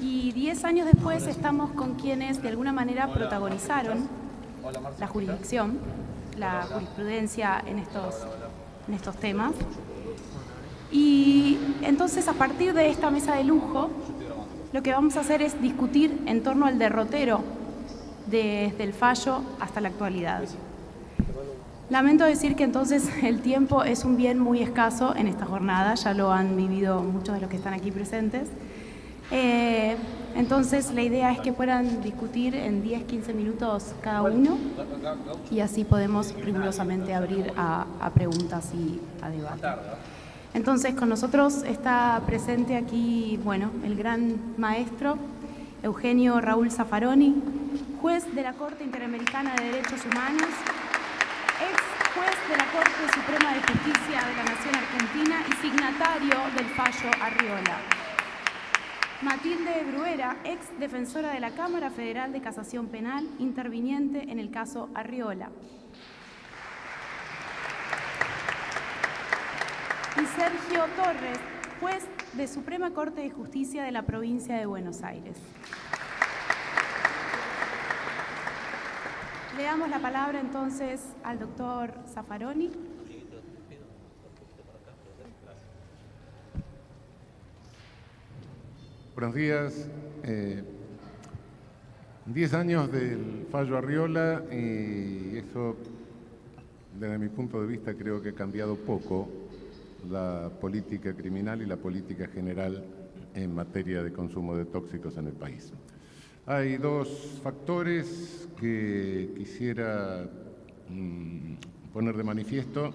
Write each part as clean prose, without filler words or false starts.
Y 10 años después estamos con quienes de alguna manera protagonizaron la jurisdicción, la jurisprudencia en estos temas. Y entonces, a partir de esta mesa de lujo, lo que vamos a hacer es discutir en torno al derrotero desde el fallo hasta la actualidad. Lamento decir que entonces el tiempo es un bien muy escaso en esta jornada, ya lo han vivido muchos de los que están aquí presentes. Entonces la idea es que puedan discutir en 10-15 minutos cada uno y así podemos rigurosamente abrir a preguntas y a debate. Entonces con nosotros está presente aquí, bueno, el gran maestro Eugenio Raúl Zaffaroni, juez de la Corte Interamericana de Derechos Humanos, ex juez de la Corte Suprema de Justicia de la Nación Argentina y signatario del fallo Arriola. Matilde Bruera, ex defensora de la Cámara Federal de Casación Penal, interviniente en el caso Arriola. Y Sergio Torres, juez de Suprema Corte de Justicia de la Provincia de Buenos Aires. Le damos la palabra entonces al doctor Zaffaroni. Buenos días. 10 años del fallo Arriola y eso, desde mi punto de vista, creo que ha cambiado poco la política criminal y la política general en materia de consumo de tóxicos en el país. Hay dos factores que quisiera poner de manifiesto.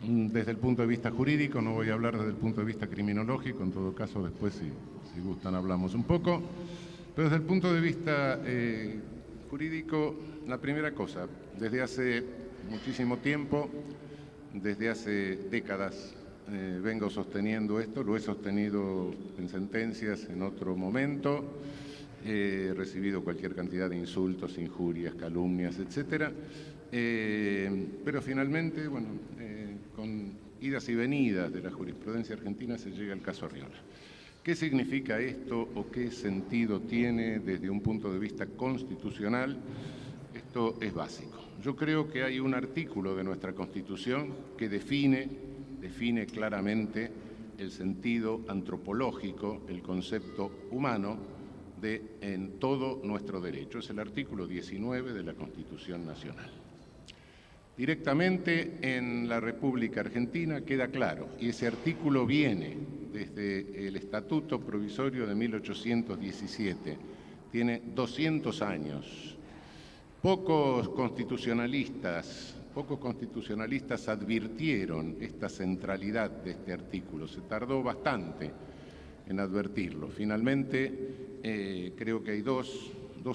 Desde el punto de vista jurídico, no voy a hablar desde el punto de vista criminológico, en todo caso después si gustan hablamos un poco, pero desde el punto de vista jurídico, la primera cosa, desde hace muchísimo tiempo, desde hace décadas vengo sosteniendo esto, lo he sostenido en sentencias en otro momento, he recibido cualquier cantidad de insultos, injurias, calumnias, etcétera, pero finalmente, bueno, con idas y venidas de la jurisprudencia argentina se llega al caso Arriola. ¿Qué significa esto o qué sentido tiene desde un punto de vista constitucional? Esto es básico. Yo creo que hay un artículo de nuestra Constitución que define claramente el sentido antropológico, el concepto humano en todo nuestro derecho. Es el artículo 19 de la Constitución Nacional. Directamente en la República Argentina queda claro, y ese artículo viene desde el Estatuto Provisorio de 1817, tiene 200 años. Pocos constitucionalistas advirtieron esta centralidad de este artículo, se tardó bastante en advertirlo. Finalmente, creo que hay dos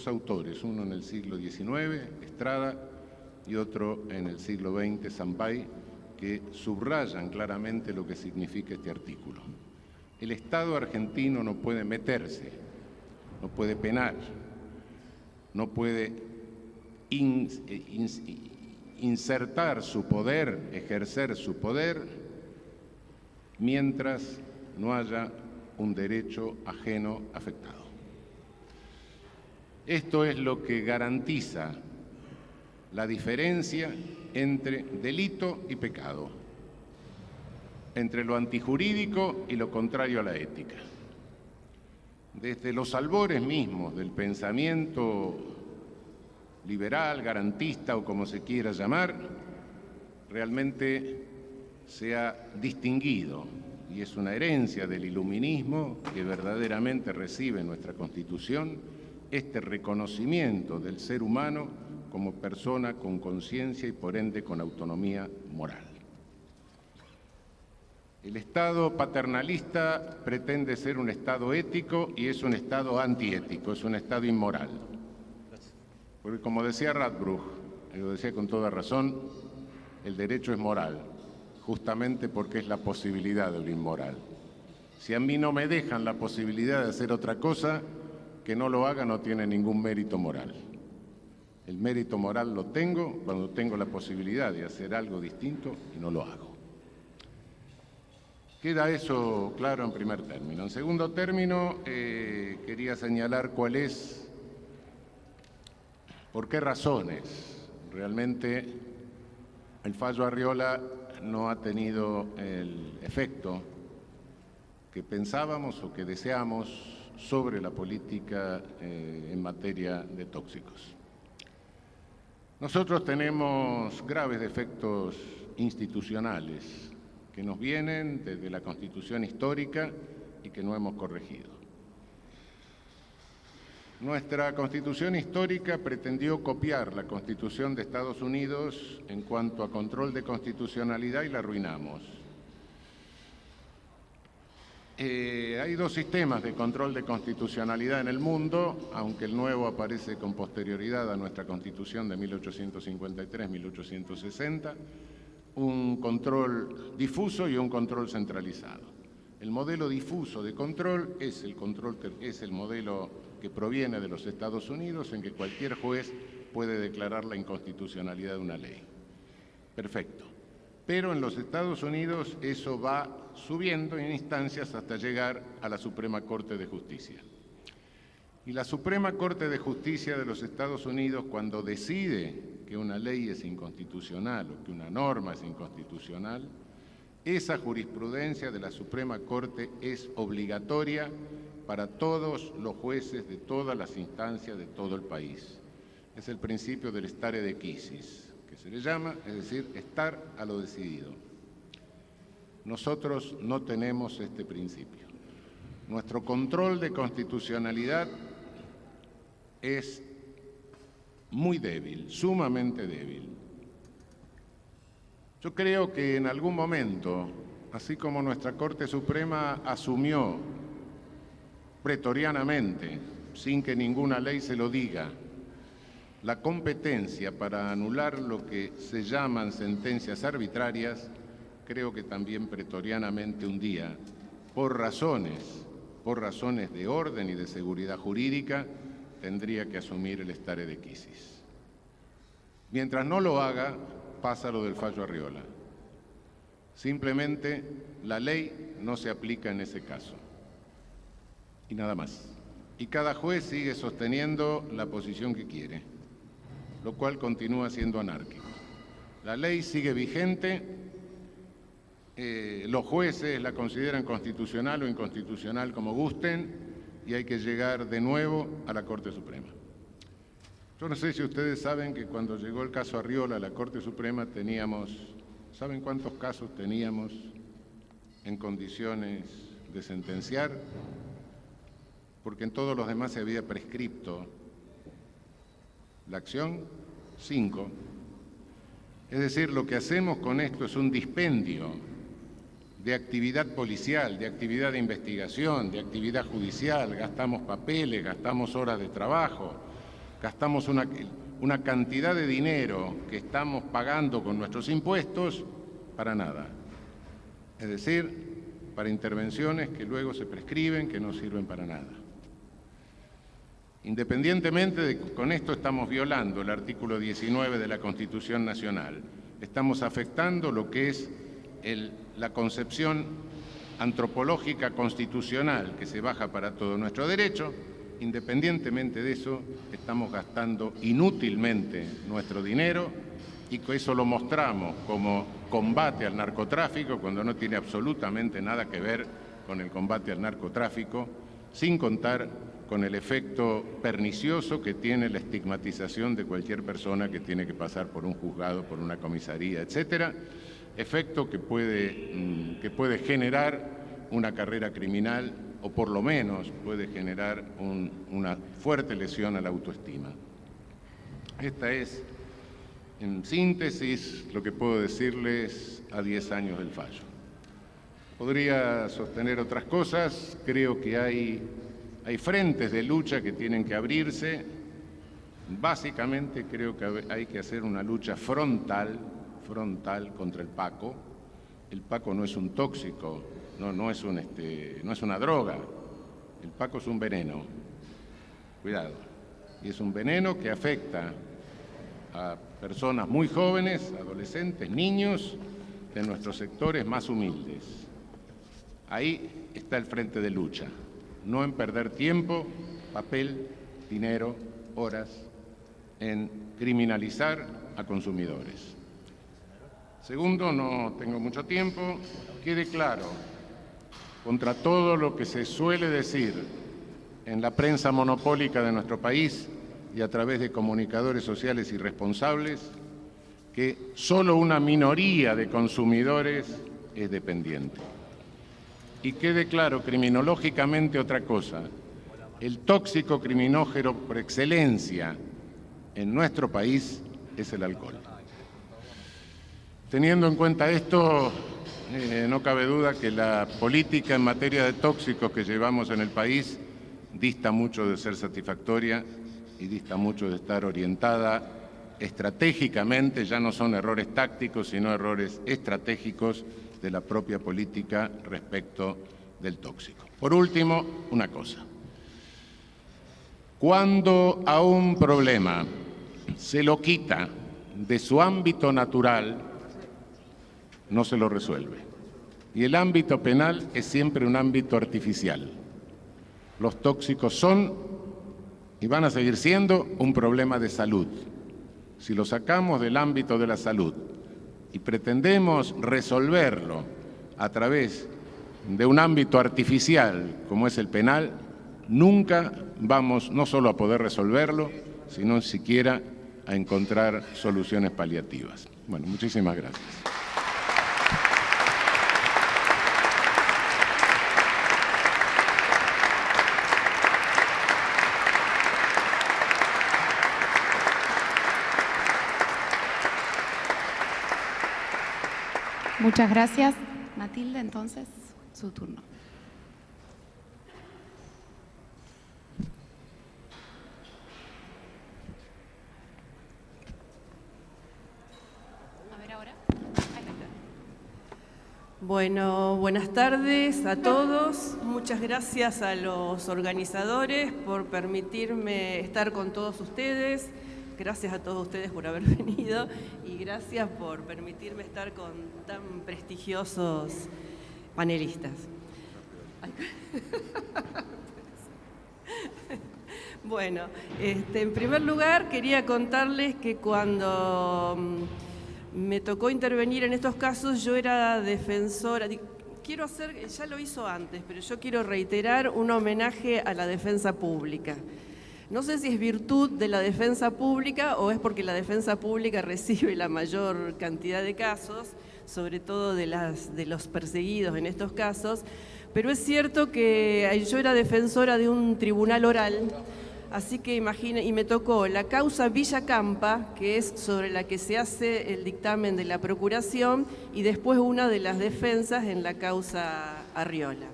autores, uno en el siglo XIX, Estrada, y otro en el siglo XX, Sampay, que subrayan claramente lo que significa este artículo. El Estado argentino no puede meterse, no puede penar, no puede insertar su poder, ejercer su poder, mientras no haya un derecho ajeno afectado. Esto es lo que garantiza la diferencia entre delito y pecado, entre lo antijurídico y lo contrario a la ética. Desde los albores mismos del pensamiento liberal, garantista o como se quiera llamar, realmente se ha distinguido, y es una herencia del iluminismo que verdaderamente recibe nuestra Constitución, este reconocimiento del ser humano como persona con conciencia y por ende con autonomía moral. El Estado paternalista pretende ser un Estado ético y es un Estado antiético, es un Estado inmoral. Porque como decía Radbruch, y lo decía con toda razón, el derecho es moral, justamente porque es la posibilidad de lo inmoral. Si a mí no me dejan la posibilidad de hacer otra cosa, que no lo haga no tiene ningún mérito moral. El mérito moral lo tengo cuando tengo la posibilidad de hacer algo distinto y no lo hago. Queda eso claro en primer término. En segundo término, quería señalar por qué razones realmente el fallo Arriola no ha tenido el efecto que pensábamos o que deseamos sobre la política en materia de tóxicos. Nosotros tenemos graves defectos institucionales que nos vienen desde la Constitución histórica y que no hemos corregido. Nuestra Constitución histórica pretendió copiar la Constitución de Estados Unidos en cuanto a control de constitucionalidad y la arruinamos. Hay dos sistemas de control de constitucionalidad en el mundo, aunque el nuevo aparece con posterioridad a nuestra Constitución de 1853-1860, un control difuso y un control centralizado. El modelo difuso de control es el modelo que proviene de los Estados Unidos, en que cualquier juez puede declarar la inconstitucionalidad de una ley. Perfecto. Pero en los Estados Unidos eso va subiendo en instancias hasta llegar a la Suprema Corte de Justicia. Y la Suprema Corte de Justicia de los Estados Unidos, cuando decide que una ley es inconstitucional o que una norma es inconstitucional, esa jurisprudencia de la Suprema Corte es obligatoria para todos los jueces de todas las instancias de todo el país. Es el principio del stare decisis, que se le llama, es decir, estar a lo decidido. Nosotros no tenemos este principio. Nuestro control de constitucionalidad es muy débil, sumamente débil. Yo creo que en algún momento, así como nuestra Corte Suprema asumió pretorianamente, sin que ninguna ley se lo diga, la competencia para anular lo que se llaman sentencias arbitrarias, creo que también pretorianamente un día, por razones de orden y de seguridad jurídica, tendría que asumir el stare decisis. Mientras no lo haga, pasa lo del fallo Arriola. Simplemente la ley no se aplica en ese caso. Y nada más. Y cada juez sigue sosteniendo la posición que quiere, lo cual continúa siendo anárquico. La ley sigue vigente, los jueces la consideran constitucional o inconstitucional como gusten, y hay que llegar de nuevo a la Corte Suprema. Yo no sé si ustedes saben que cuando llegó el caso Arriola a la Corte Suprema ¿saben cuántos casos teníamos en condiciones de sentenciar? Porque en todos los demás se había prescripto la acción, 5. Es decir, lo que hacemos con esto es un dispendio de actividad policial, de actividad de investigación, de actividad judicial, gastamos papeles, gastamos horas de trabajo, gastamos una cantidad de dinero que estamos pagando con nuestros impuestos para nada. Es decir, para intervenciones que luego se prescriben, que no sirven para nada. Independientemente de que con esto estamos violando el artículo 19 de la Constitución Nacional, estamos afectando lo que es la concepción antropológica constitucional que se baja para todo nuestro derecho. Independientemente de eso, estamos gastando inútilmente nuestro dinero, y que eso lo mostramos como combate al narcotráfico, cuando no tiene absolutamente nada que ver con el combate al narcotráfico, sin contar con el efecto pernicioso que tiene la estigmatización de cualquier persona que tiene que pasar por un juzgado, por una comisaría, etcétera, efecto que puede generar una carrera criminal, o por lo menos puede generar una fuerte lesión a la autoestima. Esta es, en síntesis, lo que puedo decirles a 10 años del fallo. Podría sostener otras cosas. Creo que hay frentes de lucha que tienen que abrirse. Básicamente creo que hay que hacer una lucha frontal contra el Paco. El Paco no es un tóxico, no es una droga. El Paco es un veneno. Cuidado. Y es un veneno que afecta a personas muy jóvenes, adolescentes, niños de nuestros sectores más humildes. Ahí está el frente de lucha, no en perder tiempo, papel, dinero, horas, en criminalizar a consumidores. Segundo, no tengo mucho tiempo, quede claro, contra todo lo que se suele decir en la prensa monopólica de nuestro país y a través de comunicadores sociales irresponsables, que solo una minoría de consumidores es dependiente. Y quede claro criminológicamente otra cosa, el tóxico criminógeno por excelencia en nuestro país es el alcohol. Teniendo en cuenta esto, no cabe duda que la política en materia de tóxicos que llevamos en el país dista mucho de ser satisfactoria y dista mucho de estar orientada estratégicamente, ya no son errores tácticos, sino errores estratégicos de la propia política respecto del tóxico. Por último, una cosa. Cuando a un problema se lo quita de su ámbito natural, no se lo resuelve. Y el ámbito penal es siempre un ámbito artificial. Los tóxicos son y van a seguir siendo un problema de salud. Si lo sacamos del ámbito de la salud y pretendemos resolverlo a través de un ámbito artificial como es el penal, nunca vamos no solo a poder resolverlo, sino siquiera a encontrar soluciones paliativas. Bueno, muchísimas gracias. Muchas gracias. Matilde, entonces, su turno. A ver ahora. Ahí está. Bueno, buenas tardes a todos. Muchas gracias a los organizadores por permitirme estar con todos ustedes. Gracias a todos ustedes por haber venido y gracias por permitirme estar con tan prestigiosos panelistas. Bueno, en primer lugar quería contarles que cuando me tocó intervenir en estos casos yo era defensora. Quiero hacer, ya lo hizo antes, pero yo quiero reiterar un homenaje a la defensa pública. No sé si es virtud de la defensa pública o es porque la defensa pública recibe la mayor cantidad de casos, sobre todo de los perseguidos en estos casos, pero es cierto que yo era defensora de un tribunal oral, así que imaginen, y me tocó la causa Villa Campa, que es sobre la que se hace el dictamen de la Procuración, y después una de las defensas en la causa Arriola.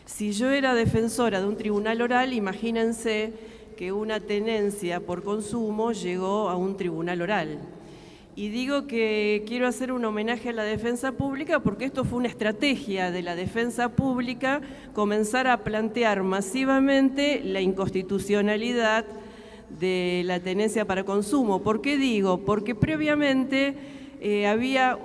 Si yo era defensora de un tribunal oral, imagínense que una tenencia por consumo llegó a un tribunal oral. Y digo que quiero hacer un homenaje a la defensa pública porque esto fue una estrategia de la defensa pública, comenzar a plantear masivamente la inconstitucionalidad de la tenencia para consumo. ¿Por qué digo? Porque previamente había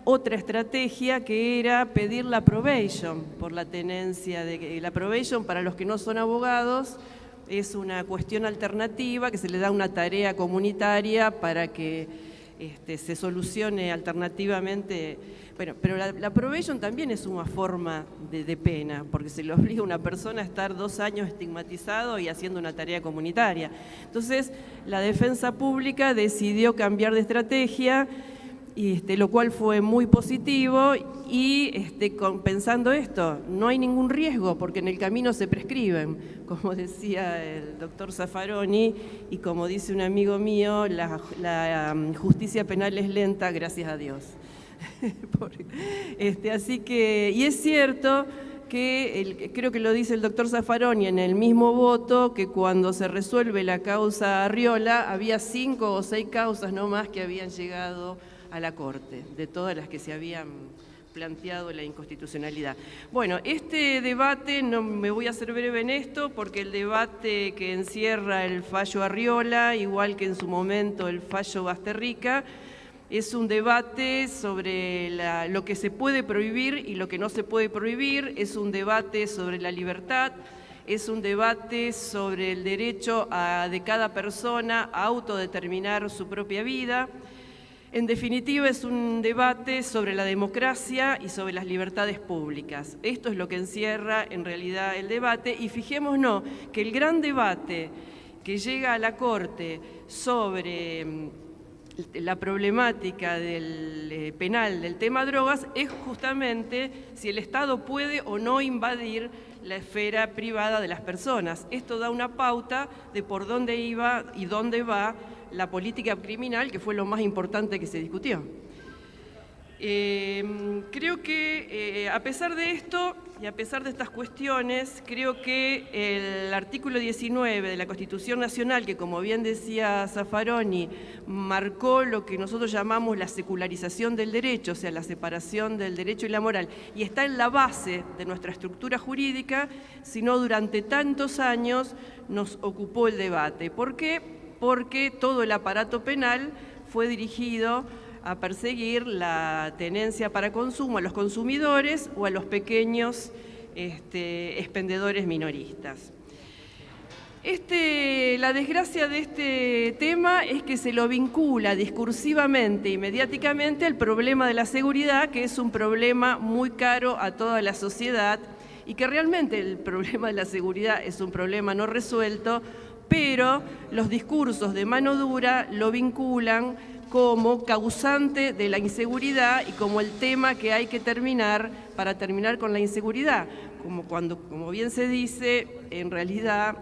otra estrategia que era pedir la probation por la tenencia. La probation, para los que no son abogados, es una cuestión alternativa que se le da una tarea comunitaria para que se solucione alternativamente. Bueno, pero la probation también es una forma de pena, porque se le obliga a una persona a estar 2 años estigmatizado y haciendo una tarea comunitaria. Entonces, la defensa pública decidió cambiar de estrategia, lo cual fue muy positivo y pensando esto, no hay ningún riesgo porque en el camino se prescriben, como decía el doctor Zaffaroni y como dice un amigo mío, la justicia penal es lenta, gracias a Dios. Así que, y es cierto que creo que lo dice el doctor Zaffaroni en el mismo voto, que cuando se resuelve la causa Arriola había 5 o 6 causas no más que habían llegado a la Corte, de todas las que se habían planteado la inconstitucionalidad. Bueno, este debate, no me voy a hacer breve en esto, porque el debate que encierra el fallo Arriola, igual que en su momento el fallo Basterrica, es un debate sobre lo que se puede prohibir y lo que no se puede prohibir, es un debate sobre la libertad, es un debate sobre el derecho de cada persona a autodeterminar su propia vida. En definitiva, es un debate sobre la democracia y sobre las libertades públicas. Esto es lo que encierra en realidad el debate, y fijémonos que el gran debate que llega a la Corte sobre la problemática del penal del tema drogas es justamente si el Estado puede o no invadir la esfera privada de las personas. Esto da una pauta de por dónde iba y dónde va la política criminal, que fue lo más importante que se discutió. Creo que a pesar de esto y a pesar de estas cuestiones, creo que el artículo 19 de la Constitución Nacional, que como bien decía Zaffaroni, marcó lo que nosotros llamamos la secularización del derecho, o sea, la separación del derecho y la moral, y está en la base de nuestra estructura jurídica, sino durante tantos años nos ocupó el debate. ¿Por qué? Porque todo el aparato penal fue dirigido a perseguir la tenencia para consumo a los consumidores o a los pequeños expendedores minoristas. La desgracia de este tema es que se lo vincula discursivamente y mediáticamente al problema de la seguridad, que es un problema muy caro a toda la sociedad, y que realmente el problema de la seguridad es un problema no resuelto, pero los discursos de mano dura lo vinculan como causante de la inseguridad y como el tema que hay que terminar para terminar con la inseguridad. Como bien se dice, en realidad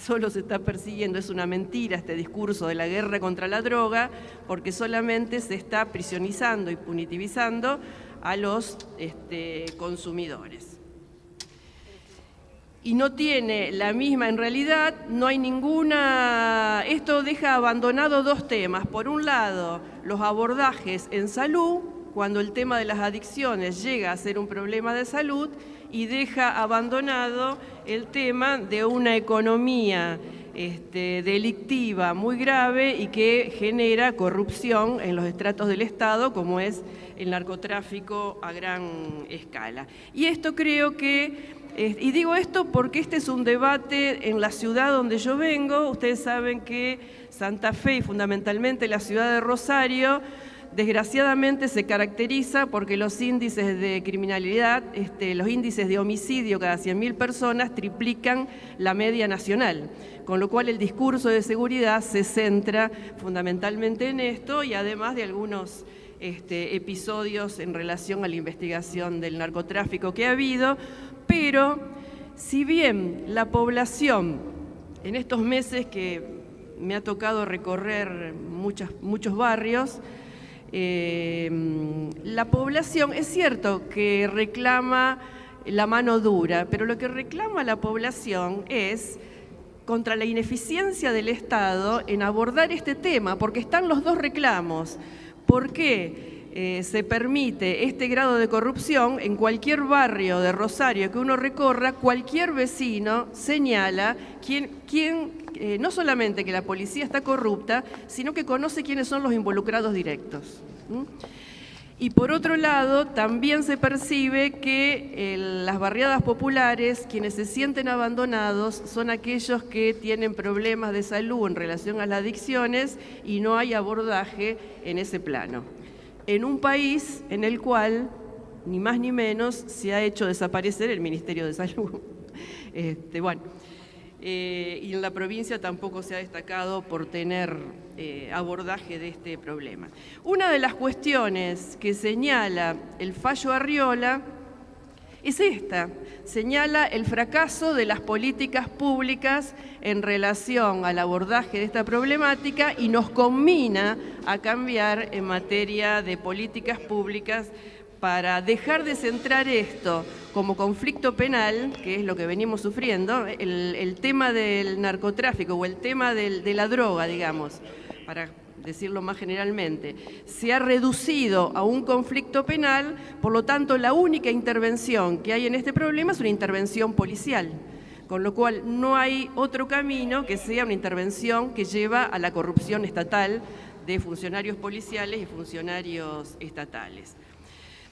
solo se está persiguiendo, es una mentira este discurso de la guerra contra la droga, porque solamente se está prisionizando y punitivizando a los consumidores. Y no tiene la misma, en realidad no hay ninguna, esto deja abandonado dos temas. Por un lado, los abordajes en salud, cuando el tema de las adicciones llega a ser un problema de salud, y deja abandonado el tema de una economía delictiva muy grave y que genera corrupción en los estratos del Estado, como es el narcotráfico a gran escala. Y esto creo que... Y digo esto porque este es un debate en la ciudad donde yo vengo. Ustedes saben que Santa Fe y fundamentalmente la ciudad de Rosario, desgraciadamente se caracteriza porque los índices de criminalidad, los índices de homicidio cada 100.000 personas triplican la media nacional, con lo cual el discurso de seguridad se centra fundamentalmente en esto, y además de algunos episodios en relación a la investigación del narcotráfico que ha habido. Pero si bien la población, en estos meses que me ha tocado recorrer muchos barrios, la población es cierto que reclama la mano dura, pero lo que reclama la población es contra la ineficiencia del Estado en abordar este tema, porque están los dos reclamos. ¿Por qué? Se permite este grado de corrupción en cualquier barrio de Rosario que uno recorra, cualquier vecino señala no solamente que la policía está corrupta, sino que conoce quiénes son los involucrados directos. Y por otro lado, también se percibe que las barriadas populares, quienes se sienten abandonados, son aquellos que tienen problemas de salud en relación a las adicciones y no hay abordaje en ese plano. En un país en el cual, ni más ni menos, se ha hecho desaparecer el Ministerio de Salud. Y en la provincia tampoco se ha destacado por tener abordaje de este problema. Una de las cuestiones que señala el fallo Arriola es esta: señala el fracaso de las políticas públicas en relación al abordaje de esta problemática y nos conmina a cambiar en materia de políticas públicas para dejar de centrar esto como conflicto penal, que es lo que venimos sufriendo, el tema del narcotráfico o el tema de la droga, digamos, para decirlo más generalmente, se ha reducido a un conflicto penal. Por lo tanto, la única intervención que hay en este problema es una intervención policial, con lo cual no hay otro camino que sea una intervención que lleva a la corrupción estatal de funcionarios policiales y funcionarios estatales.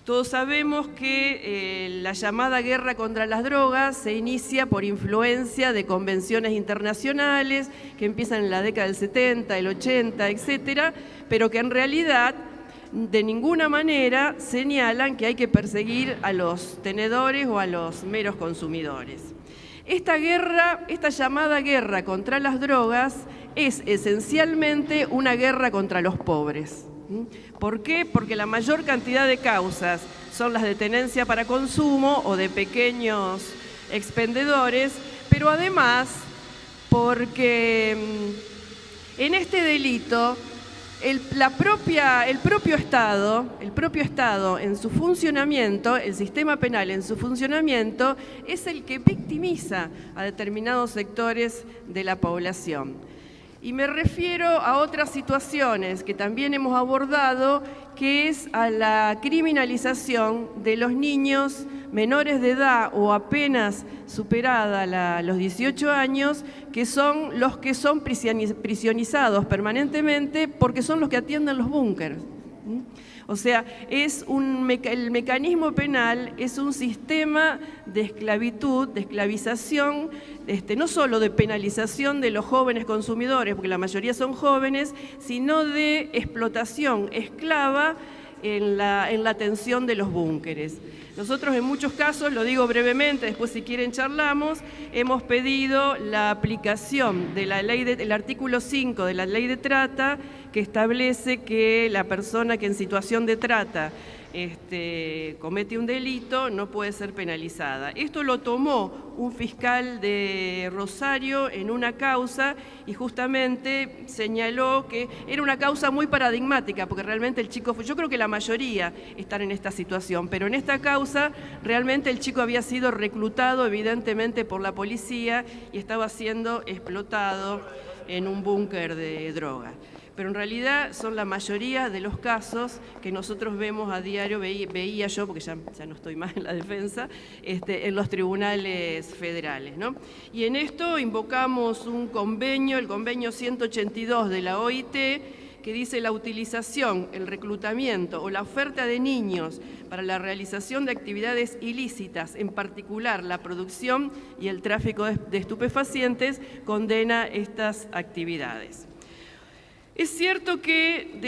Todos sabemos que la llamada guerra contra las drogas se inicia por influencia de convenciones internacionales que empiezan en la década del 70, el 80, etcétera, pero que en realidad de ninguna manera señalan que hay que perseguir a los tenedores o a los meros consumidores. Esta llamada guerra contra las drogas es esencialmente una guerra contra los pobres. ¿Por qué? Porque la mayor cantidad de causas son las de tenencia para consumo o de pequeños expendedores, pero además porque en este delito el propio Estado en su funcionamiento, el sistema penal en su funcionamiento, es el que victimiza a determinados sectores de la población. Y me refiero a otras situaciones que también hemos abordado, que es a la criminalización de los niños menores de edad o apenas superada los 18 años, que son los que son prisionizados permanentemente porque son los que atienden los búnkeres. O sea, el mecanismo penal es un sistema de esclavitud, de esclavización, no solo de penalización de los jóvenes consumidores, porque la mayoría son jóvenes, sino de explotación esclava en la atención de los búnkeres. Nosotros en muchos casos, lo digo brevemente, después si quieren charlamos, hemos pedido la aplicación de la ley del artículo 5 de la Ley de Trata, que establece que la persona que en situación de trata comete un delito no puede ser penalizada. Esto lo tomó un fiscal de Rosario en una causa y justamente señaló que era una causa muy paradigmática, porque realmente el chico, yo creo que la mayoría están en esta situación, pero en esta causa realmente el chico había sido reclutado evidentemente por la policía y estaba siendo explotado en un búnker de droga. Pero en realidad son la mayoría de los casos que nosotros vemos a diario, veía yo, porque ya no estoy más en la defensa, en los tribunales federales, ¿no? Y en esto invocamos un convenio, el convenio 182 de la OIT, que dice la utilización, el reclutamiento o la oferta de niños para la realización de actividades ilícitas, en particular la producción y el tráfico de estupefacientes, condena estas actividades. Es cierto que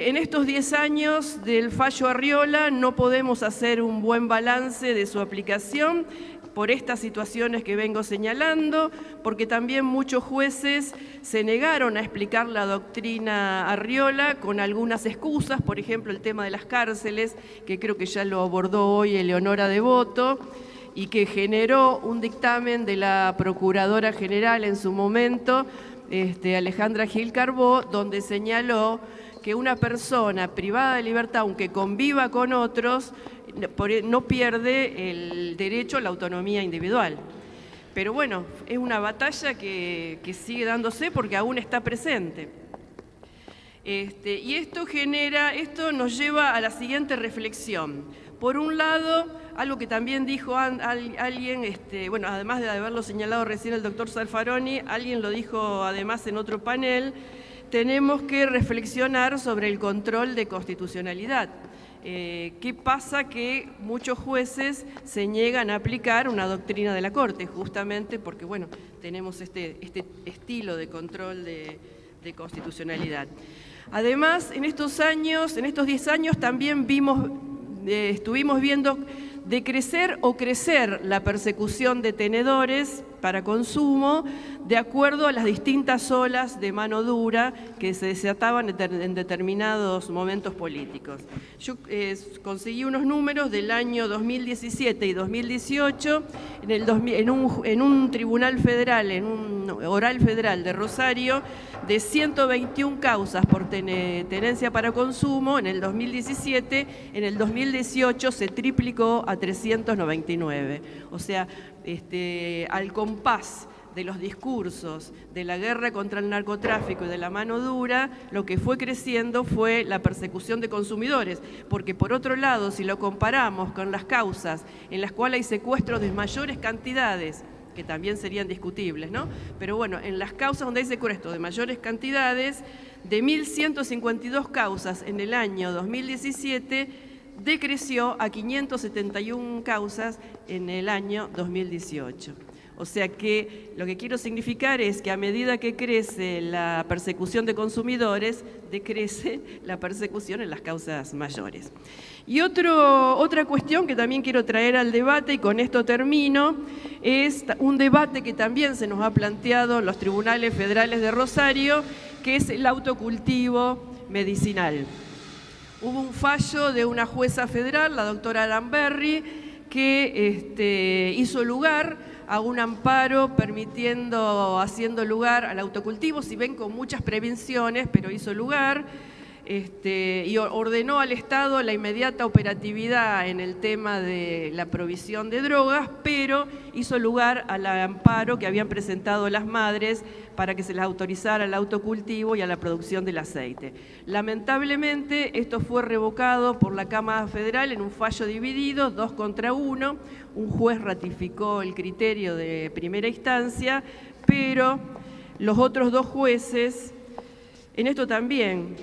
en estos 10 años del fallo Arriola no podemos hacer un buen balance de su aplicación por estas situaciones que vengo señalando, porque también muchos jueces se negaron a explicar la doctrina Arriola con algunas excusas, por ejemplo el tema de las cárceles, que creo que ya lo abordó hoy Eleonora Devoto, y que generó un dictamen de la Procuradora General en su momento, Alejandra Gil Carbó, donde señaló que una persona privada de libertad, aunque conviva con otros, no pierde el derecho a la autonomía individual. Pero bueno, es una batalla que sigue dándose porque aún está presente. Y esto nos lleva a la siguiente reflexión. Por un lado, algo que también dijo alguien, además de haberlo señalado recién el doctor Zalfaroni, alguien lo dijo además en otro panel, tenemos que reflexionar sobre el control de constitucionalidad. ¿Qué pasa? Que muchos jueces se niegan a aplicar una doctrina de la Corte, justamente porque, tenemos este estilo de control de constitucionalidad. Además, en estos 10 años también estuvimos viendo decrecer o crecer la persecución de tenedores para consumo de acuerdo a las distintas olas de mano dura que se desataban en determinados momentos políticos. Yo conseguí unos números del año 2017 y 2018 en un tribunal federal, en un oral federal de Rosario, de 121 causas por tenencia para consumo en el 2017, en el 2018 se triplicó a 399. O sea, al compás de los discursos de la guerra contra el narcotráfico y de la mano dura, lo que fue creciendo fue la persecución de consumidores, porque por otro lado, si lo comparamos con las causas en las cuales hay secuestros de mayores cantidades, que también serían discutibles, ¿no? Pero bueno, en las causas donde hay secuestros de mayores cantidades, de 1.152 causas en el año 2017, decreció a 571 causas en el año 2018. O sea que lo que quiero significar es que a medida que crece la persecución de consumidores, decrece la persecución en las causas mayores. Y otra cuestión que también quiero traer al debate, y con esto termino, es un debate que también se nos ha planteado en los tribunales federales de Rosario, que es el autocultivo medicinal. Hubo un fallo de una jueza federal, la doctora Aramberri, que hizo lugar a un amparo haciendo lugar al autocultivo, si ven con muchas prevenciones, pero hizo lugar, y ordenó al Estado la inmediata operatividad en el tema de la provisión de drogas, pero hizo lugar al amparo que habían presentado las madres para que se les autorizara el autocultivo y a la producción del aceite. Lamentablemente, esto fue revocado por la Cámara Federal en un fallo dividido, 2 contra 1. Un juez ratificó el criterio de primera instancia, pero los otros 2 jueces, en esto también,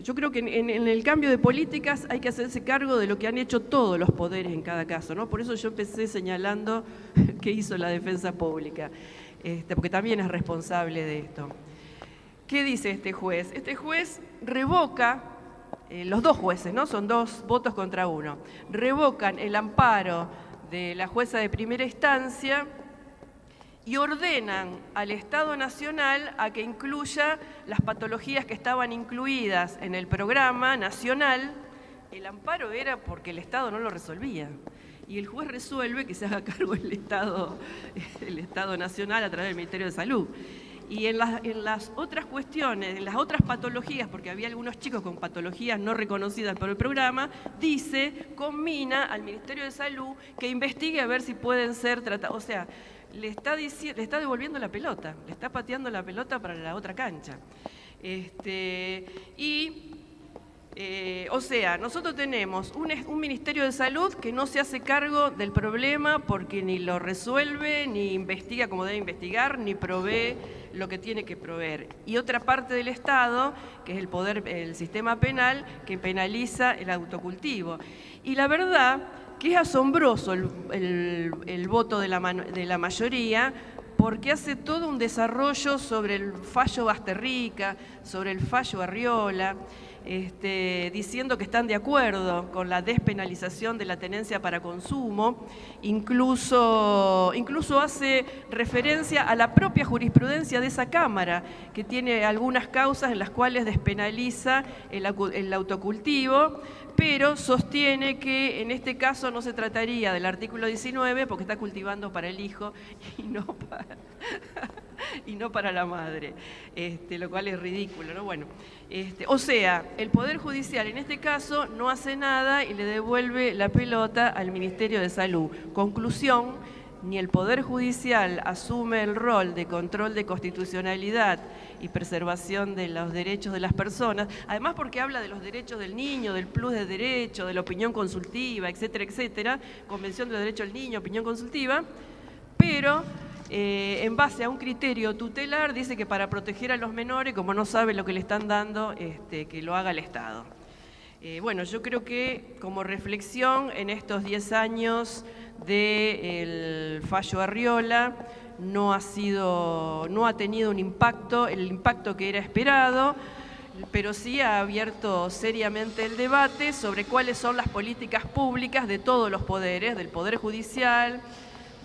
yo creo que en el cambio de políticas hay que hacerse cargo de lo que han hecho todos los poderes en cada caso, ¿no? Por eso yo empecé señalando qué hizo la defensa pública, porque también es responsable de esto. ¿Qué dice este juez? Este juez revoca, los 2 jueces, ¿no? Son 2 votos contra 1, revocan el amparo de la jueza de primera instancia y ordenan al Estado Nacional a que incluya las patologías que estaban incluidas en el programa nacional. El amparo era porque el Estado no lo resolvía. Y el juez resuelve que se haga cargo el Estado Nacional a través del Ministerio de Salud. Y en las otras cuestiones, en las otras patologías, porque había algunos chicos con patologías no reconocidas por el programa, conmina al Ministerio de Salud que investigue a ver si pueden ser tratados. O sea, le está devolviendo la pelota, le está pateando la pelota para la otra cancha. O sea, nosotros tenemos un Ministerio de Salud que no se hace cargo del problema porque ni lo resuelve, ni investiga como debe investigar, ni provee lo que tiene que proveer. Y otra parte del Estado, que es el sistema penal, que penaliza el autocultivo. Y la verdad que es asombroso el voto de la mayoría, porque hace todo un desarrollo sobre el fallo Basterrica, sobre el fallo Arriola, diciendo que están de acuerdo con la despenalización de la tenencia para consumo, incluso hace referencia a la propia jurisprudencia de esa Cámara, que tiene algunas causas en las cuales despenaliza el autocultivo, pero sostiene que en este caso no se trataría del artículo 19 porque está cultivando para el hijo y no para la madre, lo cual es ridículo, ¿no? Bueno, o sea, el Poder Judicial en este caso no hace nada y le devuelve la pelota al Ministerio de Salud. Conclusión, ni el Poder Judicial asume el rol de control de constitucionalidad y preservación de los derechos de las personas, además porque habla de los derechos del niño, del plus de derecho, de la opinión consultiva, etcétera, etcétera, Convención de los Derechos del Niño, opinión consultiva, pero en base a un criterio tutelar dice que para proteger a los menores, como no sabe lo que le están dando, que lo haga el Estado. Bueno, yo creo que como reflexión en estos 10 años del fallo Arriola no ha tenido un impacto, el impacto que era esperado, pero sí ha abierto seriamente el debate sobre cuáles son las políticas públicas de todos los poderes, del Poder Judicial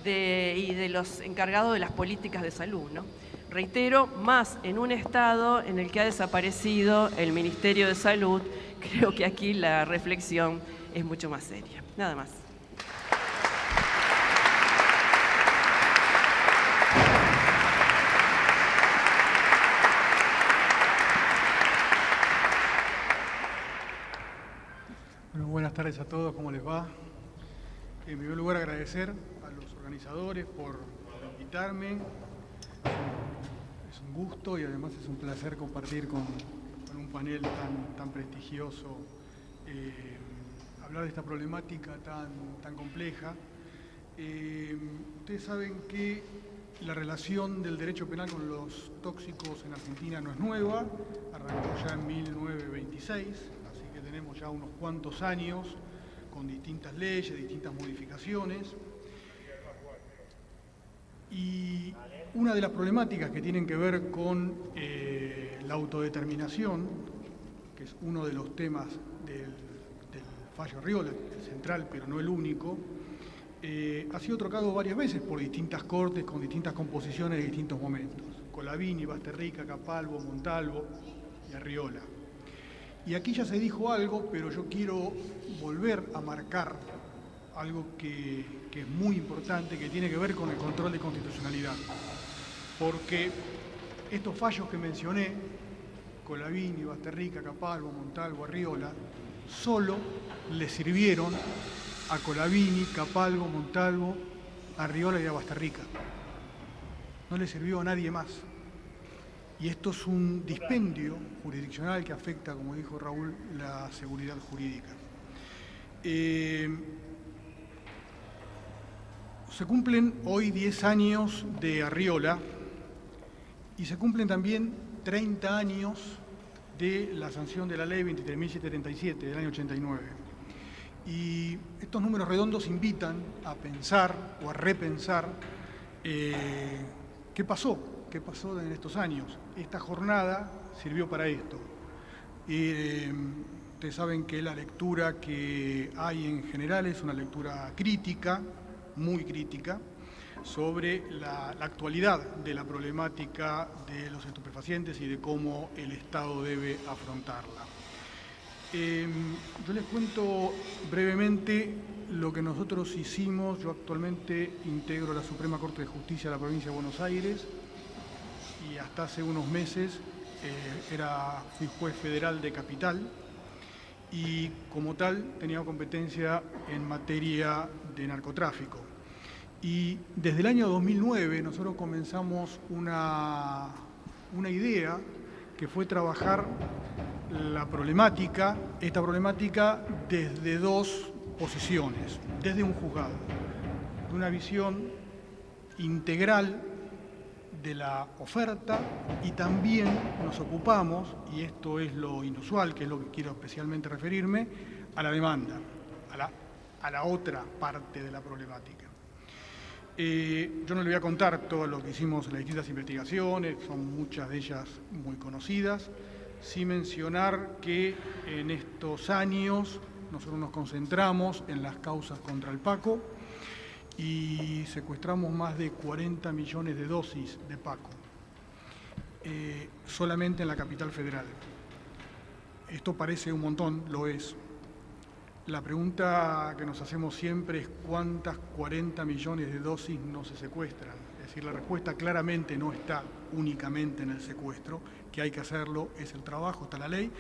y de los encargados de las políticas de salud, ¿no? Reitero, más en un estado en el que ha desaparecido el Ministerio de Salud, creo que aquí la reflexión es mucho más seria. Nada más. Bueno, buenas tardes a todos, ¿cómo les va? En primer lugar, agradecer a los organizadores por invitarme. Es un gusto y además es un placer compartir con un panel tan prestigioso, hablar de esta problemática tan compleja. Ustedes saben que La relación del derecho penal con los tóxicos en Argentina no es nueva, arrancó ya en 1926, así que tenemos ya unos cuantos años con distintas leyes, distintas modificaciones. Y una de las problemáticas que tienen que ver con la autodeterminación, que es uno de los temas del fallo Arriola, el central, pero no el único, ha sido trocado varias veces por distintas cortes, con distintas composiciones de distintos momentos. Colavini, Basterrica, Capalvo, Montalvo y Arriola. Y aquí ya se dijo algo, pero yo quiero volver a marcar algo que es muy importante, que tiene que ver con el control de constitucionalidad. Porque estos fallos que mencioné, Colavini, Basterrica, Capalvo, Montalvo, Arriola, solo le sirvieron a Colavini, Capalvo, Montalvo, Arriola y a Basterrica. No le sirvió a nadie más. Y esto es un dispendio jurisdiccional que afecta, como dijo Raúl, la seguridad jurídica. Se cumplen hoy 10 años de Arriola y se cumplen también 30 años de la sanción de la ley 23.737 del año 89. Y estos números redondos invitan a pensar o a repensar qué pasó en estos años. Esta jornada sirvió para esto. Ustedes saben que la lectura que hay en general es una lectura crítica, muy crítica, sobre la actualidad de la problemática de los estupefacientes y de cómo el Estado debe afrontarla. Yo les cuento brevemente lo que nosotros hicimos. Yo actualmente integro la Suprema Corte de Justicia de la Provincia de Buenos Aires y hasta hace unos meses fui juez federal de Capital y como tal tenía competencia en materia de narcotráfico. Y desde el año 2009 nosotros comenzamos una idea que fue trabajar esta problemática desde dos posiciones, desde un juzgado, de una visión integral de la oferta y también nos ocupamos, y esto es lo inusual, que es lo que quiero especialmente referirme, a la demanda, a la otra parte de la problemática. Yo no le voy a contar todo lo que hicimos en las distintas investigaciones, son muchas de ellas muy conocidas, sin mencionar que en estos años nosotros nos concentramos en las causas contra el Paco y secuestramos más de 40 millones de dosis de Paco, solamente en la capital federal. Esto parece un montón, lo es. La pregunta que nos hacemos siempre es ¿cuántas 40 millones de dosis no se secuestran? Es decir, la respuesta claramente no está únicamente en el secuestro, que hay que hacerlo, es el trabajo, está la ley,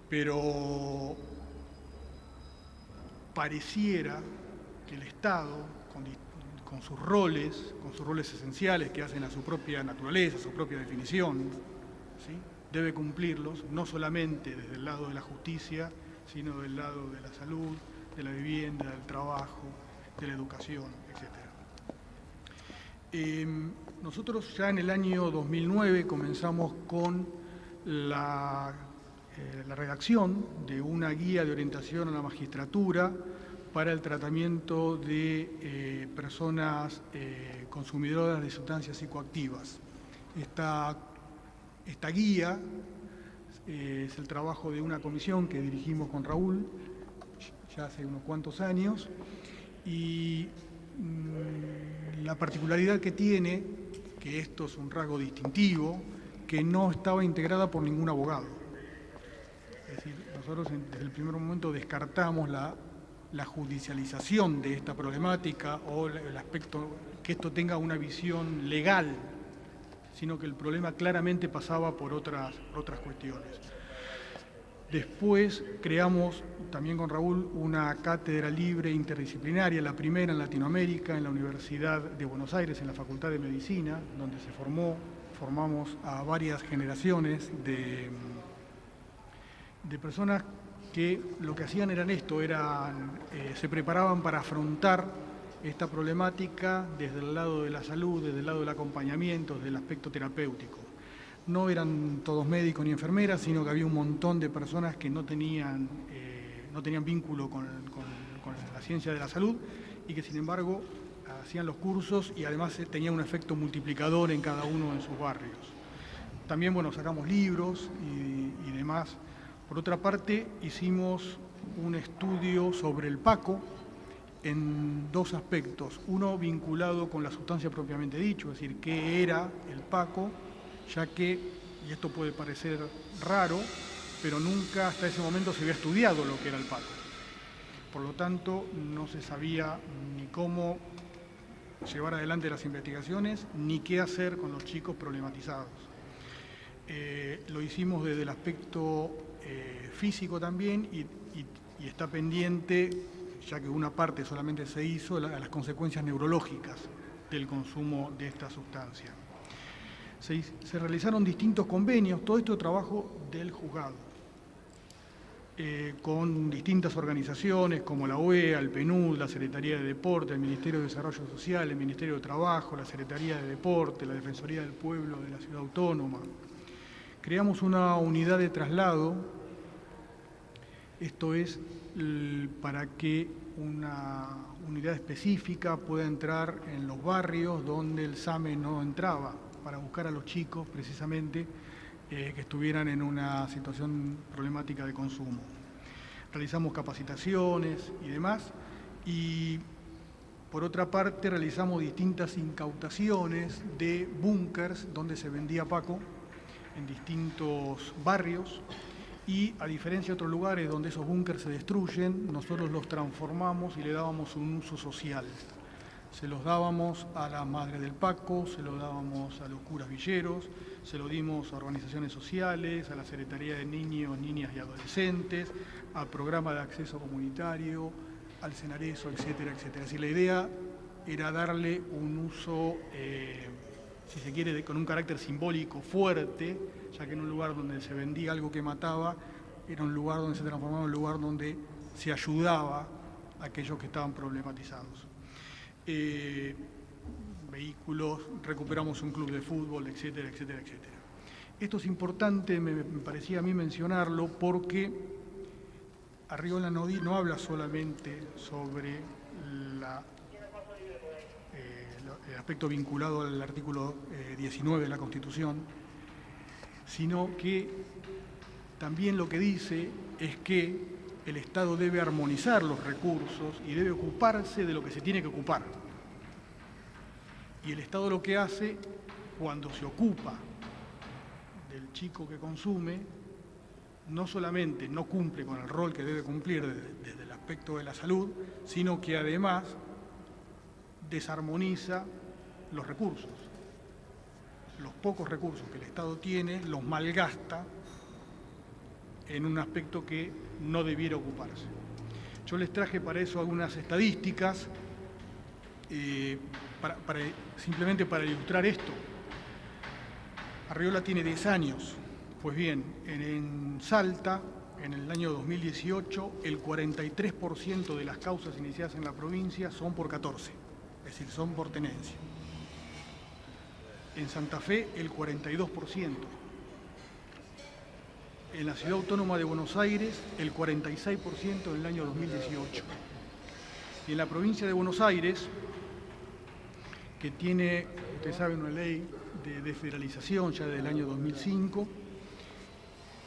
pero pareciera que el Estado, con sus roles esenciales que hacen a su propia naturaleza, a su propia definición, ¿sí?, debe cumplirlos, no solamente desde el lado de la justicia, sino del lado de la salud, de la vivienda, del trabajo, de la educación, etc. Nosotros ya en el año 2009 comenzamos con la redacción de una guía de orientación a la magistratura para el tratamiento de personas consumidoras de sustancias psicoactivas. Esta guía es el trabajo de una comisión que dirigimos con Raúl ya hace unos cuantos años y la particularidad que tiene, que esto es un rasgo distintivo, que no estaba integrada por ningún abogado. Es decir, nosotros desde el primer momento descartamos la judicialización de esta problemática o el aspecto que esto tenga una visión legal, sino que el problema claramente pasaba por otras cuestiones. Después creamos, también con Raúl, una cátedra libre interdisciplinaria, la primera en Latinoamérica, en la Universidad de Buenos Aires, en la Facultad de Medicina, donde formamos a varias generaciones de personas que lo que hacían eran esto, se preparaban para afrontar esta problemática desde el lado de la salud, desde el lado del acompañamiento, desde el aspecto terapéutico. No eran todos médicos ni enfermeras, sino que había un montón de personas que no tenían vínculo con la ciencia de la salud y que sin embargo hacían los cursos y además tenía un efecto multiplicador en cada uno de sus barrios. También, bueno, sacamos libros y demás. Por otra parte, hicimos un estudio sobre el Paco en dos aspectos. Uno vinculado con la sustancia propiamente dicho, es decir, qué era el Paco, ya que, y esto puede parecer raro, pero nunca hasta ese momento se había estudiado lo que era el Paco. Por lo tanto, no se sabía ni cómo llevar adelante las investigaciones, ni qué hacer con los chicos problematizados. Lo hicimos desde el aspecto físico también y está pendiente, ya que una parte solamente se hizo, a las consecuencias neurológicas del consumo de esta sustancia. Se realizaron distintos convenios, todo esto trabajo del juzgado, con distintas organizaciones como la UEA, el PNUD, la Secretaría de Deporte, el Ministerio de Desarrollo Social, el Ministerio de Trabajo, la Secretaría de Deporte, la Defensoría del Pueblo de la Ciudad Autónoma. Creamos una unidad de traslado, esto es para que una unidad específica pueda entrar en los barrios donde el SAME no entraba, para buscar a los chicos precisamente que estuvieran en una situación problemática de consumo. Realizamos capacitaciones y demás, y por otra parte realizamos distintas incautaciones de búnkers donde se vendía Paco en distintos barrios, y a diferencia de otros lugares donde esos búnkers se destruyen, nosotros los transformamos y le dábamos un uso social. Se los dábamos a las madres del Paco, se los dábamos a los curas villeros, se lo dimos a organizaciones sociales, a la Secretaría de Niños, Niñas y Adolescentes, al Programa de Acceso Comunitario, al Senareso, etcétera, etcétera. Es decir, la idea era darle un uso, si se quiere, con un carácter simbólico fuerte, ya que en un lugar donde se vendía algo que mataba, era un lugar donde se transformaba en un lugar donde se ayudaba a aquellos que estaban problematizados. Vehículos, recuperamos un club de fútbol, etcétera, etcétera, etcétera. Esto es importante, me parecía a mí mencionarlo, porque Arriola no habla solamente sobre el aspecto vinculado al artículo 19 de la Constitución, sino que también lo que dice es que el Estado debe armonizar los recursos y debe ocuparse de lo que se tiene que ocupar. Y el Estado lo que hace, cuando se ocupa del chico que consume, no solamente no cumple con el rol que debe cumplir desde el aspecto de la salud, sino que además desarmoniza los recursos. Los pocos recursos que el Estado tiene los malgasta en un aspecto que no debiera ocuparse. Yo les traje para eso algunas estadísticas, simplemente para ilustrar esto. Arriola tiene 10 años. Pues bien, en Salta, en el año 2018, el 43% de las causas iniciadas en la provincia son por 14, es decir, son por tenencia. En Santa Fe, el 42%. En la Ciudad Autónoma de Buenos Aires, el 46% en el año 2018. Y en la provincia de Buenos Aires, que tiene, ustedes saben, una ley de desfederalización ya desde el año 2005,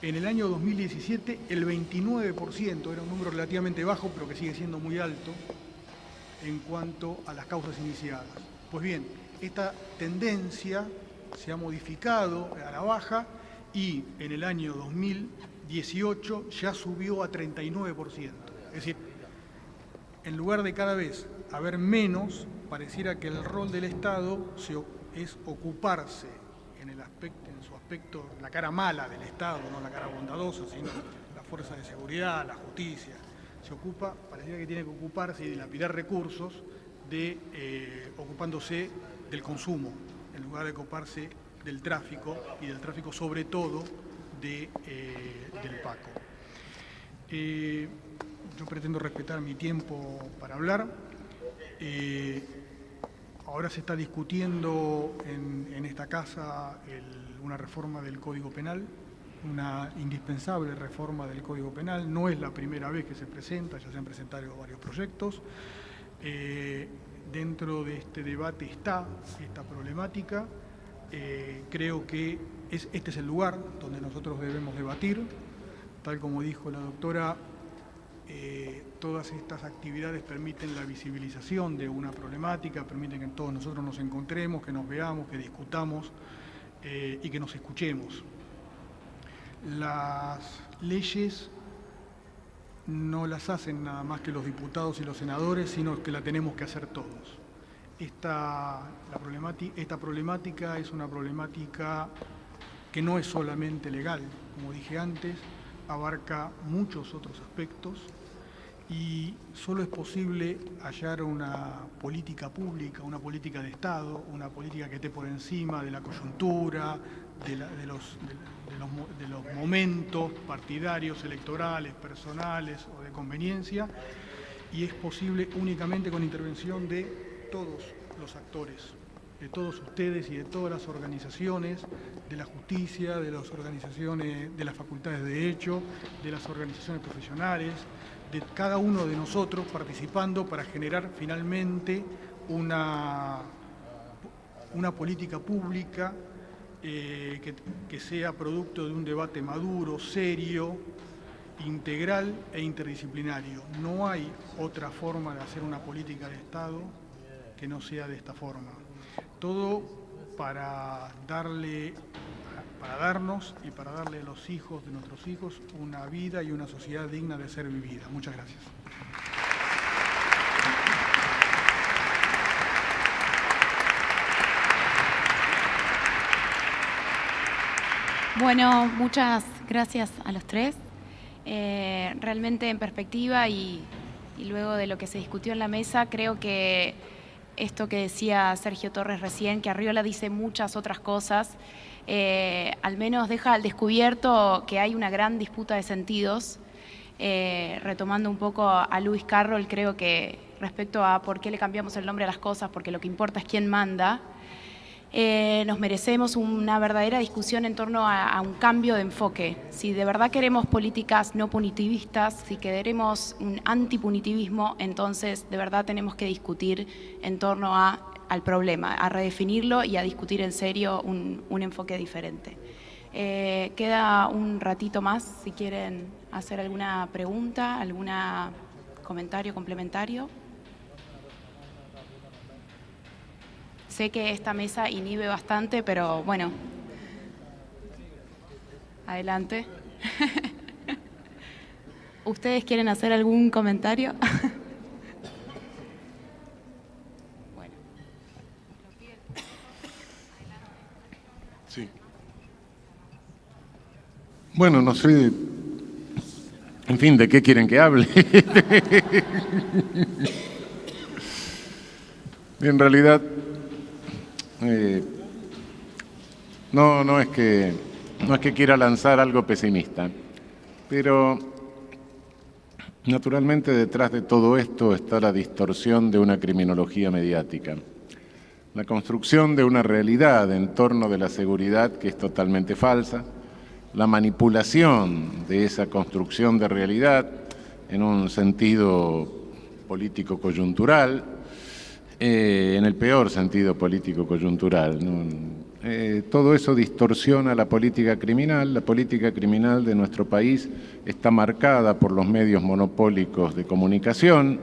en el año 2017 el 29%, era un número relativamente bajo, pero que sigue siendo muy alto en cuanto a las causas iniciadas. Pues bien, esta tendencia se ha modificado a la baja y en el año 2018 ya subió a 39%. Es decir, en lugar de cada vez haber menos, pareciera que el rol del Estado es ocuparse en su aspecto, la cara mala del Estado, no la cara bondadosa, sino la fuerza de seguridad, la justicia. Pareciera que tiene que ocuparse y dilapidar recursos ocupándose del consumo, en lugar de ocuparse del tráfico, y del tráfico sobre todo del Paco. Yo pretendo respetar mi tiempo para hablar. Ahora se está discutiendo en esta casa una reforma del Código Penal, una indispensable reforma del Código Penal. No es la primera vez que se presenta, ya se han presentado varios proyectos. Dentro de este debate está esta problemática. Creo que este es el lugar donde nosotros debemos debatir. Tal como dijo la doctora, todas estas actividades permiten la visibilización de una problemática, permiten que todos nosotros nos encontremos, que nos veamos, que discutamos y que nos escuchemos. Las leyes no las hacen nada más que los diputados y los senadores, sino que la tenemos que hacer todos. Esta problemática es una problemática que no es solamente legal, como dije antes, abarca muchos otros aspectos y solo es posible hallar una política pública, una política de Estado, una política que esté por encima de la coyuntura, de los momentos partidarios, electorales, personales o de conveniencia, y es posible únicamente con intervención de todos los actores, de todos ustedes y de todas las organizaciones de la justicia, de las organizaciones de las facultades de Derecho, de las organizaciones profesionales, de cada uno de nosotros participando para generar finalmente una política pública que sea producto de un debate maduro, serio, integral e interdisciplinario. No hay otra forma de hacer una política de Estado que no sea de esta forma. Todo para darnos y para darle a los hijos de nuestros hijos una vida y una sociedad digna de ser vivida. Muchas gracias. Bueno, muchas gracias a los tres. Realmente en perspectiva y luego de lo que se discutió en la mesa, creo que esto que decía Sergio Torres recién, que Arriola dice muchas otras cosas, al menos deja al descubierto que hay una gran disputa de sentidos. Retomando un poco a Lewis Carroll, creo que respecto a por qué le cambiamos el nombre a las cosas, porque lo que importa es quién manda, nos merecemos una verdadera discusión en torno a un cambio de enfoque. Si de verdad queremos políticas no punitivistas, si queremos un antipunitivismo, entonces de verdad tenemos que discutir en torno al problema, a redefinirlo y a discutir en serio un enfoque diferente. Queda un ratito más si quieren hacer alguna pregunta, algún comentario complementario. Sé que esta mesa inhibe bastante, pero bueno, adelante. ¿Ustedes quieren hacer algún comentario? Bueno. Sí. Bueno, no sé, en fin, ¿de qué quieren que hable? En realidad, no es que quiera lanzar algo pesimista, pero naturalmente detrás de todo esto está la distorsión de una criminología mediática, la construcción de una realidad en torno de la seguridad que es totalmente falsa, la manipulación de esa construcción de realidad en un sentido político coyuntural, en el peor sentido político coyuntural, ¿no? Todo eso distorsiona la política criminal. La política criminal de nuestro país está marcada por los medios monopólicos de comunicación,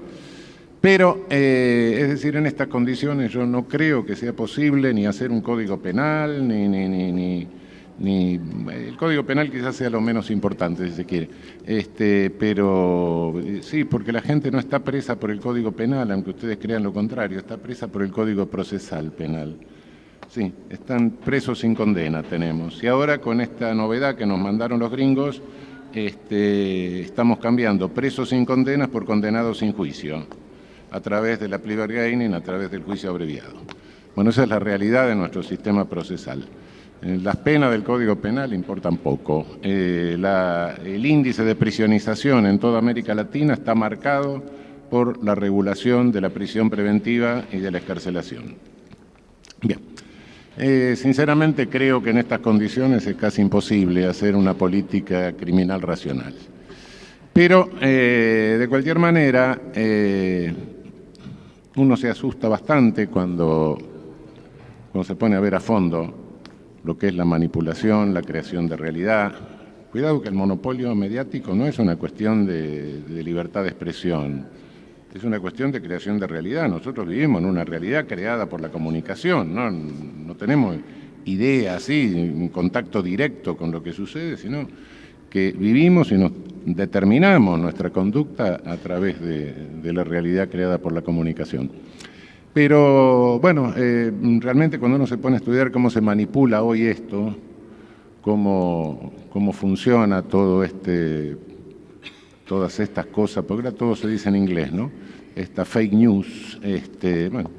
pero, es decir, en estas condiciones yo no creo que sea posible ni hacer un código penal, ni el código penal quizás sea lo menos importante, si se quiere, pero sí, porque la gente no está presa por el código penal, aunque ustedes crean lo contrario, está presa por el código procesal penal. Sí, están presos sin condena tenemos. Y ahora con esta novedad que nos mandaron los gringos, estamos cambiando presos sin condenas por condenados sin juicio, a través de la plea bargaining, a través del juicio abreviado. Bueno, esa es la realidad de nuestro sistema procesal. Las penas del Código Penal importan poco. El índice de prisionización en toda América Latina está marcado por la regulación de la prisión preventiva y de la excarcelación. Bien. Sinceramente creo que en estas condiciones es casi imposible hacer una política criminal racional. Pero, de cualquier manera, uno se asusta bastante cuando se pone a ver a fondo lo que es la manipulación, la creación de realidad. Cuidado que el monopolio mediático no es una cuestión de libertad de expresión, es una cuestión de creación de realidad. Nosotros vivimos en una realidad creada por la comunicación, no tenemos idea así, un contacto directo con lo que sucede, sino que vivimos y nos determinamos nuestra conducta a través de la realidad creada por la comunicación. Pero, bueno, realmente cuando uno se pone a estudiar cómo se manipula hoy esto, cómo funciona todo todas estas cosas, porque ahora todo se dice en inglés, ¿no? Esta fake news, bueno,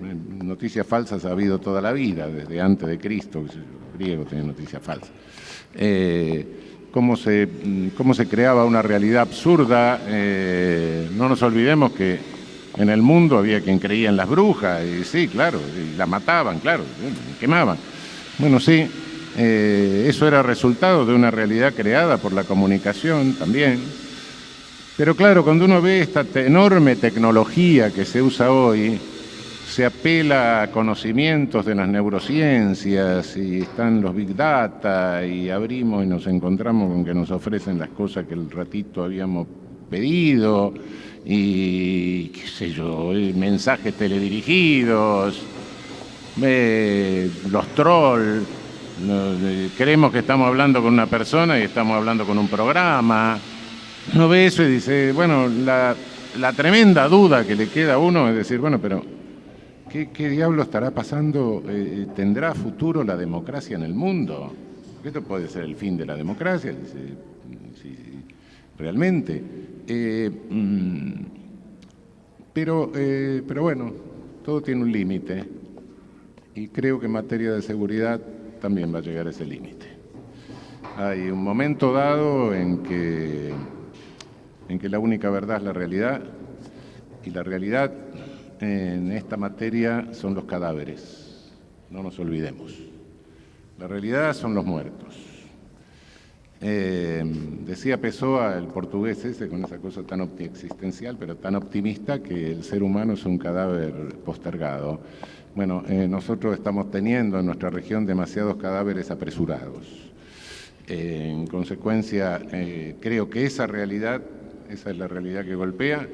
noticias falsas ha habido toda la vida, desde antes de Cristo, los griegos tenían noticias falsas. Cómo se creaba una realidad absurda. No nos olvidemos que en el mundo había quien creía en las brujas, y sí, claro, y la mataban, claro, quemaban. Bueno, sí, eso era resultado de una realidad creada por la comunicación también. Pero claro, cuando uno ve esta enorme tecnología que se usa hoy, se apela a conocimientos de las neurociencias y están los Big Data y abrimos y nos encontramos con que nos ofrecen las cosas que el ratito habíamos pedido y qué sé yo, mensajes teledirigidos, los trolls, creemos que estamos hablando con una persona y estamos hablando con un programa. Uno ve eso y dice, bueno, la tremenda duda que le queda a uno es decir, bueno, pero ¿qué diablo estará pasando? ¿Tendrá futuro la democracia en el mundo? Porque esto puede ser el fin de la democracia, si realmente. Pero bueno, todo tiene un límite y creo que en materia de seguridad también va a llegar a ese límite. Hay un momento dado en que la única verdad es la realidad, y la realidad en esta materia son los cadáveres, no nos olvidemos. La realidad son los muertos. Decía Pessoa, el portugués ese, con esa cosa tan existencial, pero tan optimista, que el ser humano es un cadáver postergado. Bueno, nosotros estamos teniendo en nuestra región demasiados cadáveres apresurados. En consecuencia, creo que esa es la realidad que golpea,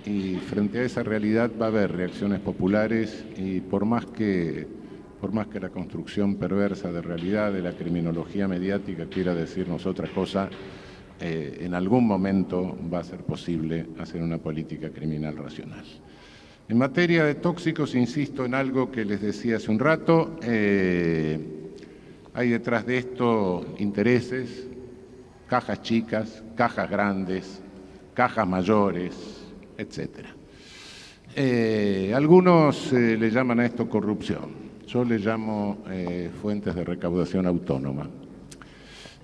y frente a esa realidad va a haber reacciones populares, y por más que la construcción perversa de realidad de la criminología mediática quiera decirnos otra cosa, en algún momento va a ser posible hacer una política criminal racional. En materia de tóxicos, insisto en algo que les decía hace un rato, hay detrás de esto intereses, cajas chicas, cajas grandes, cajas mayores, etc. Algunos le llaman a esto corrupción, yo le llamo fuentes de recaudación autónoma.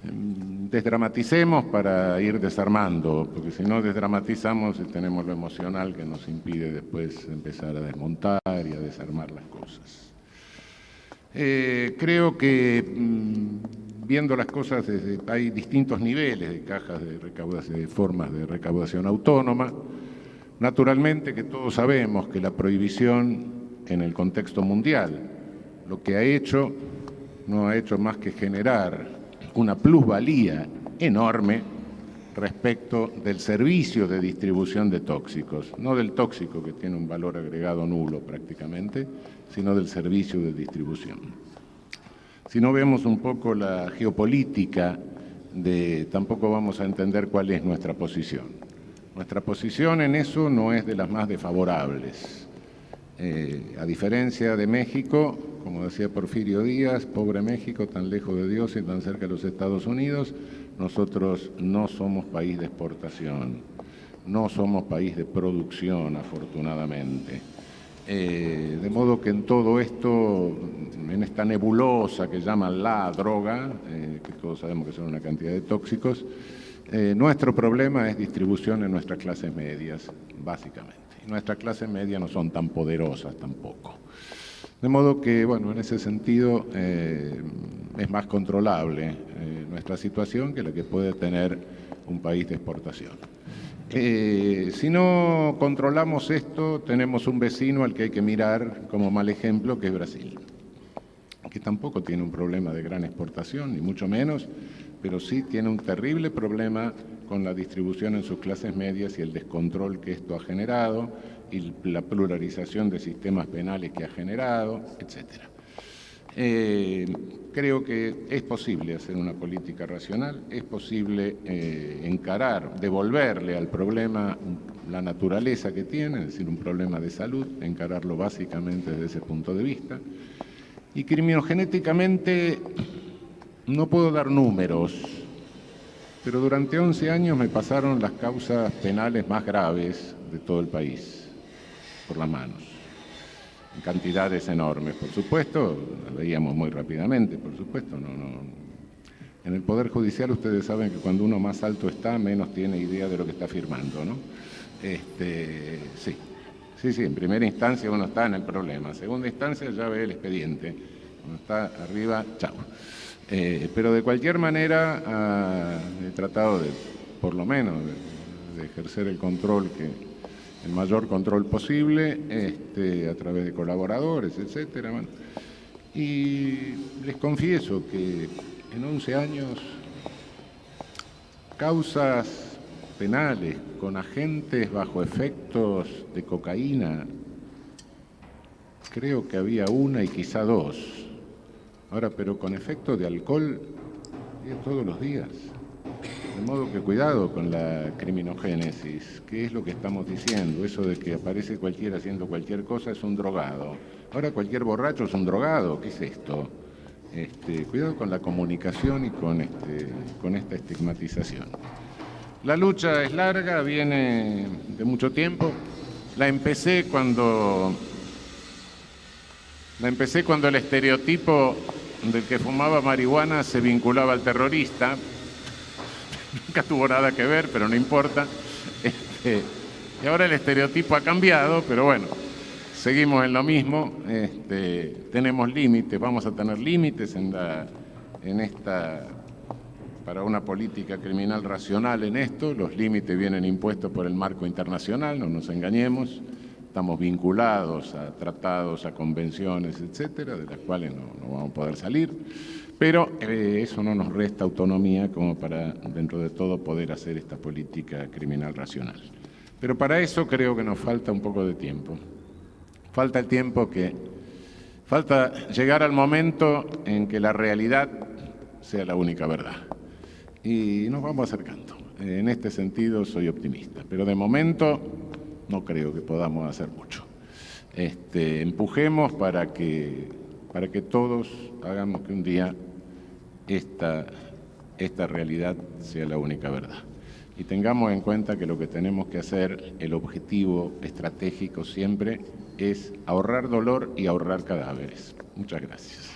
Desdramaticemos para ir desarmando, porque si no desdramatizamos tenemos lo emocional que nos impide después empezar a desmontar y a desarmar las cosas. Creo que viendo las cosas, hay distintos niveles de cajas de recaudación, de formas de recaudación autónoma. Naturalmente que todos sabemos que la prohibición en el contexto mundial lo que ha hecho, no ha hecho más que generar una plusvalía enorme respecto del servicio de distribución de tóxicos, no del tóxico que tiene un valor agregado nulo prácticamente, sino del servicio de distribución. Si no vemos un poco la geopolítica, tampoco vamos a entender cuál es nuestra posición. Nuestra posición en eso no es de las más desfavorables. A diferencia de México, como decía Porfirio Díaz, pobre México, tan lejos de Dios y tan cerca de los Estados Unidos, nosotros no somos país de exportación, no somos país de producción, afortunadamente. De modo que en todo esto, en esta nebulosa que llaman la droga, que todos sabemos que son una cantidad de tóxicos, nuestro problema es distribución en nuestras clases medias, básicamente. nuestra clase media no son tan poderosas tampoco. De modo que, bueno, en ese sentido es más controlable nuestra situación que la que puede tener un país de exportación. Si no controlamos esto, tenemos un vecino al que hay que mirar como mal ejemplo, que es Brasil, que tampoco tiene un problema de gran exportación, ni mucho menos, pero sí tiene un terrible problema con la distribución en sus clases medias y el descontrol que esto ha generado, y la pluralización de sistemas penales que ha generado, etc. Creo que es posible hacer una política racional, es posible encarar, devolverle al problema la naturaleza que tiene, es decir, un problema de salud, encararlo básicamente desde ese punto de vista. Y criminogenéticamente no puedo dar números, pero durante 11 años me pasaron las causas penales más graves de todo el país por las manos, en cantidades enormes, por supuesto, las veíamos muy rápidamente, por supuesto, En el Poder Judicial ustedes saben que cuando uno más alto está, menos tiene idea de lo que está firmando, ¿no? Sí, en primera instancia uno está en el problema, en segunda instancia ya ve el expediente, cuando está arriba, chao. Pero de cualquier manera he tratado de, por lo menos, de ejercer el control el mayor control posible, a través de colaboradores, etcétera. Bueno. Y les confieso que en 11 años, causas penales con agentes bajo efectos de cocaína, creo que había una y quizá dos. Ahora, pero con efectos de alcohol, es todos los días. De modo que cuidado con la criminogénesis, ¿qué es lo que estamos diciendo? Eso de que aparece cualquiera haciendo cualquier cosa es un drogado. Ahora cualquier borracho es un drogado, ¿qué es esto? Cuidado con la comunicación y con esta estigmatización. La lucha es larga, viene de mucho tiempo. La empecé cuando el estereotipo del que fumaba marihuana se vinculaba al terrorista. Nunca tuvo nada que ver, pero no importa. Y ahora el estereotipo ha cambiado, pero bueno, seguimos en lo mismo. Tenemos límites, vamos a tener límites para una política criminal racional en esto. Los límites vienen impuestos por el marco internacional, no nos engañemos. Estamos vinculados a tratados, a convenciones, etcétera, de las cuales no vamos a poder salir. Pero eso no nos resta autonomía como para, dentro de todo, poder hacer esta política criminal racional. Pero para eso creo que nos falta un poco de tiempo. Falta llegar al momento en que la realidad sea la única verdad. Y nos vamos acercando. En este sentido soy optimista, pero de momento no creo que podamos hacer mucho. Empujemos para que todos hagamos que un día esta realidad sea la única verdad. Y tengamos en cuenta que lo que tenemos que hacer, el objetivo estratégico siempre, es ahorrar dolor y ahorrar cadáveres. Muchas gracias.